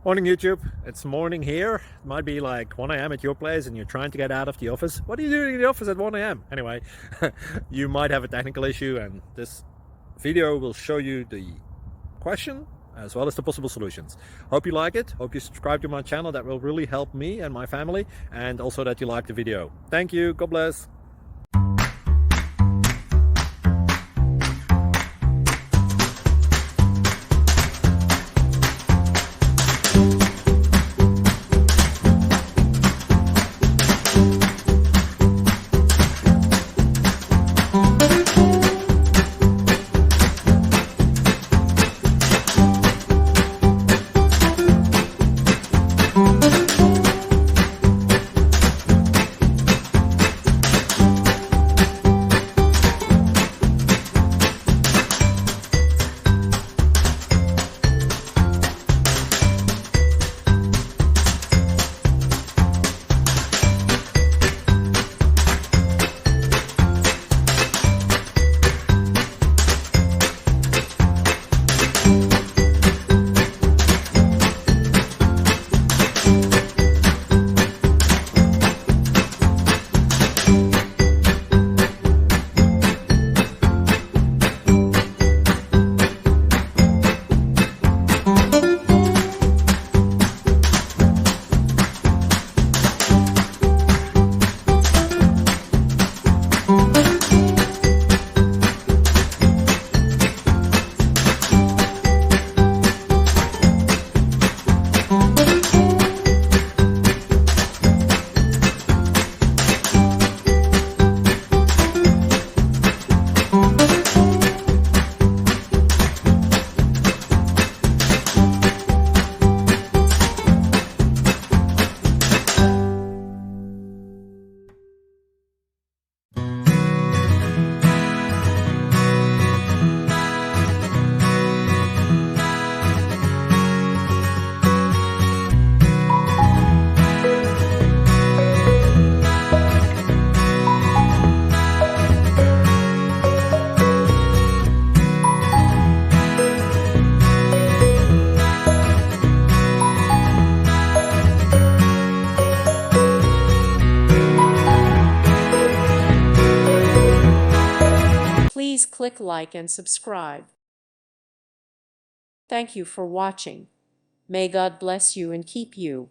Morning YouTube, it's morning here. It might be like 1 a.m. at your place and you're trying to get out of the office. What are you doing in the office at 1 a.m? Anyway, you might have a technical issue and this video will show you the question as well as the possible solutions. Hope you like it, hope you subscribe to my channel. That will really help me and my family, and also that you like the video. Thank you, God bless. Please click like and subscribe. Thank you for watching. May God bless you and keep you.